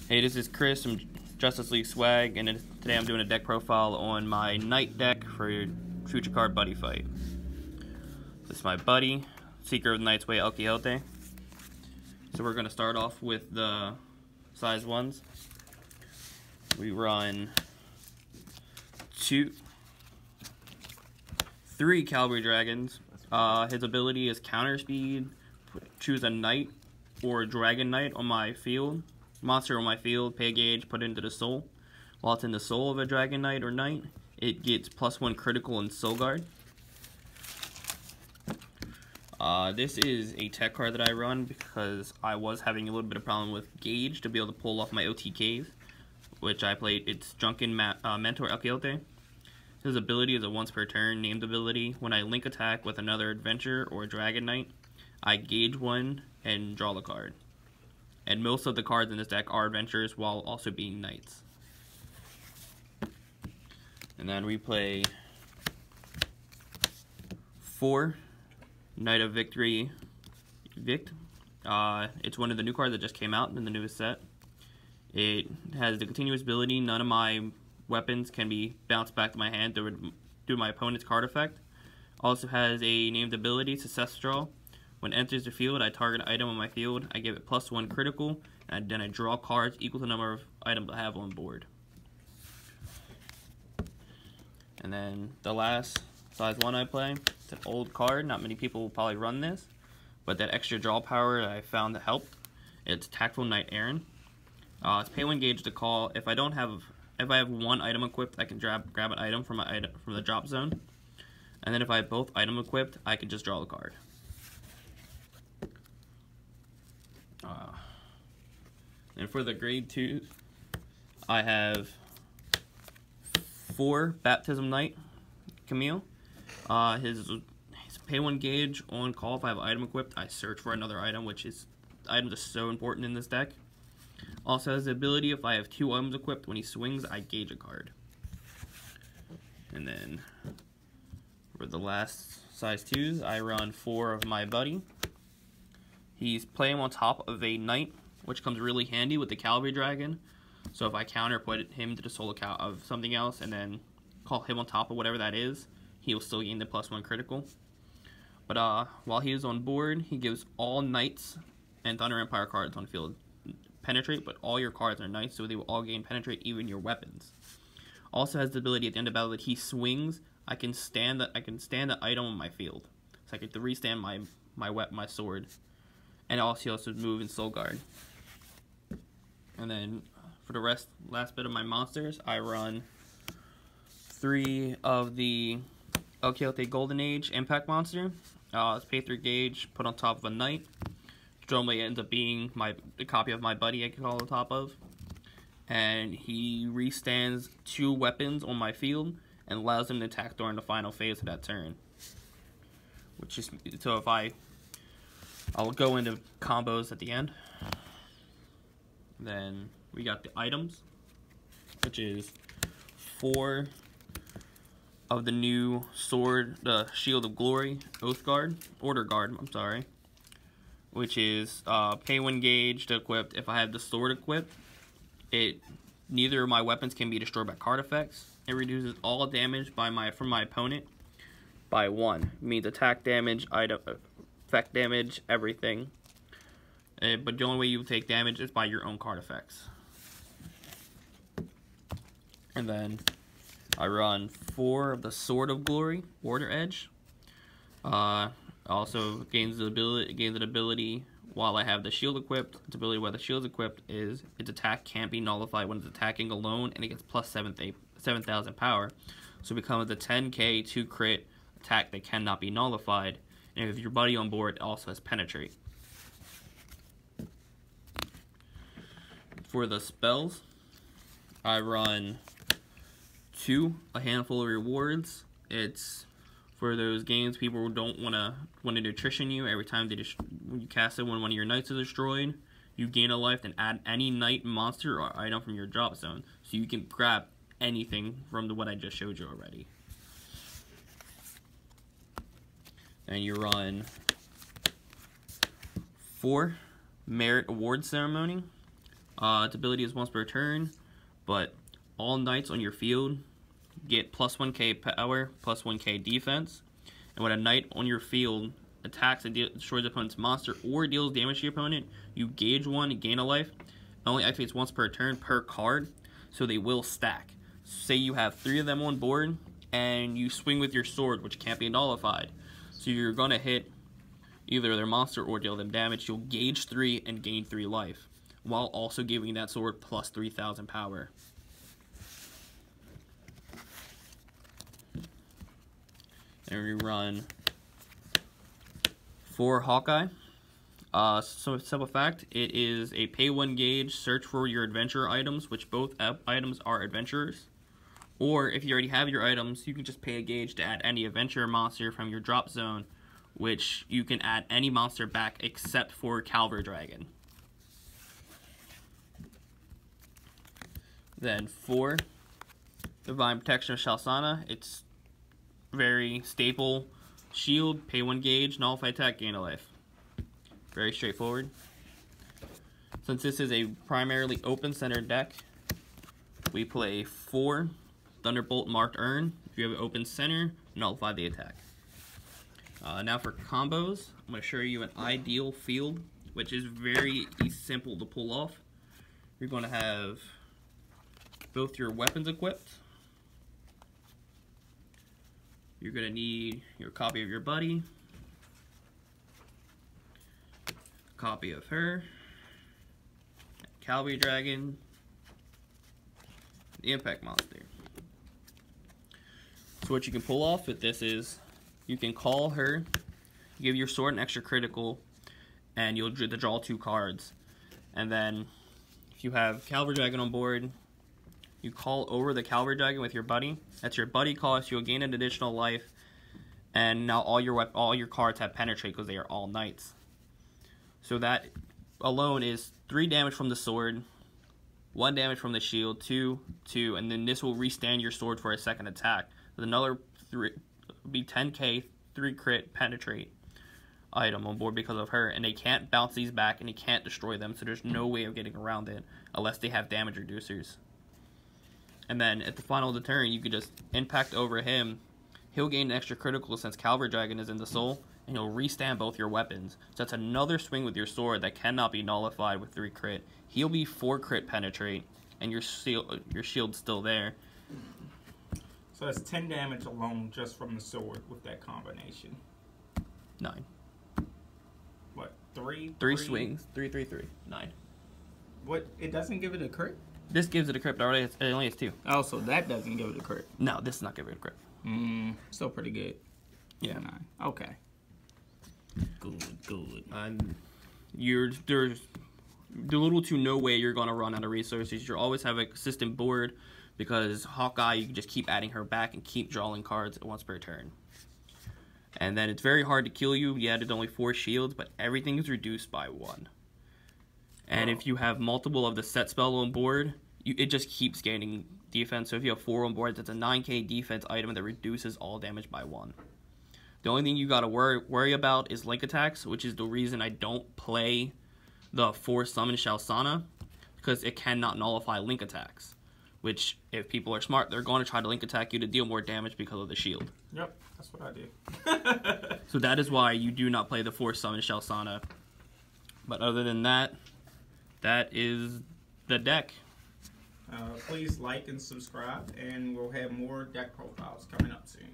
Hey, this is Chris from Justice League Swag, and today I'm doing a deck profile on my Knight deck for future card Buddyfight. This is my Buddy, Seeker of the Night's Way El Quixote. So we're going to start off with the size 1s. We run 3 Cavalry Dragons. His ability is counter speed. Choose a Knight or a Dragon Knight on my field. Monster on my field, pay a gauge, put it into the soul. While it's in the soul of a Dragon Knight or Knight, it gets +1 critical and soul guard. This is a tech card that I run because I was having a little bit of problem with gauge to be able to pull off my OTKs, which I played. It's Drunken Mentor El Quixote. His ability is a once per turn named ability. When I link attack with another adventure or a Dragon Knight, I gauge 1 and draw the card. And most of the cards in this deck are adventures while also being knights. And then we play 4 Knight of Victory Vict. It's one of the new cards that just came out in the newest set. It has the continuous ability. None of my weapons can be bounced back to my hand due to my opponent's card effect. Also has a named ability, Success Draw. When it enters the field, I target an item on my field. I give it +1 critical, and then I draw cards equal to the number of items I have on board. And then the last size 1 I play, it's an old card. Not many people will probably run this, but that extra draw power that I found to help. It's Tactful Knight Errant. It's pay 1 gauge to call. If I have 1 item equipped, I can grab an item from the drop zone. And then if I have both item equipped, I can just draw the card. And for the grade 2, I have 4 Baptism Knight Camille. His pay 1 gauge on call. If I have an item equipped, I search for another item, which is items are so important in this deck. Also has the ability, if I have 2 items equipped, when he swings, I gauge a card. And then for the last size 2s, I run 4 of my Buddy. He's playing on top of a Knight, which comes really handy with the Cavalry Dragon. So if I counter put him to the soul account of something else and then call him on top of whatever that is, he will still gain the +1 critical. But while he is on board, he gives all Knights and Thunder Empire cards on field penetrate, but all your cards are Knights, so they will all gain penetrate, even your weapons. Also has the ability at the end of battle that he swings, I can stand the item on my field. So I get to restand my sword. And also move in soul guard. And then for the last bit of my monsters, I run 3 of the El Quixote Golden Age Impact Monster. It's pay 3 gauge, put on top of a Knight. Normally ends up being the copy of my Buddy I can call on top of. And he restands 2 weapons on my field and allows him to attack during the final phase of that turn. Which is, so if I'll go into combos at the end. Then we got the items, which is 4 of the new sword, the Shield of Glory, Order Guard, I'm sorry, which is pay 1 gauge to equip. If I have the sword equipped, neither of my weapons can be destroyed by card effects. It reduces all damage from my opponent by 1. It means attack damage, effect damage, everything. But the only way you take damage is by your own card effects. And then I run 4 of the Sword of Glory, Warder Edge. Also gains an ability while I have the shield equipped. Its ability while the shield is equipped is its attack can't be nullified when it's attacking alone, and it gets plus 7,000 power. So it becomes a 10k 2 crit attack that cannot be nullified. And if your Buddy on board, it also has penetrate. For the spells, I run 2, a handful of rewards. It's for those games people who don't want to nutrition you. Every time when you cast it, when one of your knights is destroyed, you gain a life, then add any knight, monster, or item from your drop zone. So you can grab anything from what I just showed you already. And you run 4 Merit Award Ceremony. Its ability is once per turn, but all knights on your field get plus 1k power, plus 1k defense. And when a knight on your field attacks and destroys the opponent's monster or deals damage to your opponent, you gauge one and gain a life. It only activates once per turn per card, so they will stack. Say you have 3 of them on board, and you swing with your sword, which can't be nullified. So you're going to hit either their monster or deal them damage. You'll gauge 3 and gain 3 life, while also giving that sword plus 3,000 power. And we run 4 Hawkeye. So simple fact, it is a pay 1 gauge, search for your adventure items, which both items are adventurers. Or if you already have your items, you can just pay a gauge to add any adventure monster from your drop zone, which you can add any monster back except for Cavalry Dragon. Then 4, Divine Protection of Shalsana. It's very staple shield, pay 1 gauge, nullify attack, gain a life. Very straightforward. Since this is a primarily open center deck, we play 4 Thunderbolt marked urn. If you have an open center, nullify the attack. Now for combos, I'm going to show you an ideal field, which is very simple to pull off. You're going to have both your weapons equipped. You're going to need your copy of your buddy, copy of her, Cavalry Dragon, the Impact Monster. So what you can pull off with this is, you can call her, give your sword an extra critical, and you'll draw 2 cards. And then, if you have Cavalry Dragon on board, you call over the Cavalry Dragon with your buddy. That's your buddy cost, you'll gain an additional life, and now all your cards have penetrate because they are all knights. So that alone is 3 damage from the sword, 1 damage from the shield, 2, and then this will restand your sword for a second attack. With another 3, be 10k, 3 crit penetrate item on board because of her, and they can't bounce these back and they can't destroy them, so there's no way of getting around it unless they have damage reducers. And then at the final of the turn, you could just impact over him. He'll gain an extra critical since Cavalry Dragon is in the soul, and he'll restand both your weapons. So that's another swing with your sword that cannot be nullified with 3 crit. He'll be 4 crit penetrate, and your shield's still there. So that's 10 damage alone just from the sword with that combination. 9. What, 3? 3 swings. 3, 3, 3. 9. What, it doesn't give it a crit? This gives it a crit, but it only has 2. Oh, so that doesn't give it a crit? No, this does not give it a crit. Still pretty good. Yeah. 9. Okay. Good. There's little to no way you're going to run out of resources. You always have a consistent board, because Hawkeye, you can just keep adding her back and keep drawing cards once per turn. And then it's very hard to kill you. You added only 4 shields, but everything is reduced by 1. And if you have multiple of the set spell on board, it just keeps gaining defense. So if you have 4 on board, that's a 9k defense item that reduces all damage by 1. The only thing you got to worry about is link attacks, which is the reason I don't play the 4 summon Shalsana, because it cannot nullify link attacks. Which, if people are smart, they're going to try to link attack you to deal more damage because of the shield. Yep, that's what I do. So that is why you do not play the 4 summon Shalsana. But other than that, that is the deck. Please like and subscribe, and we'll have more deck profiles coming up soon.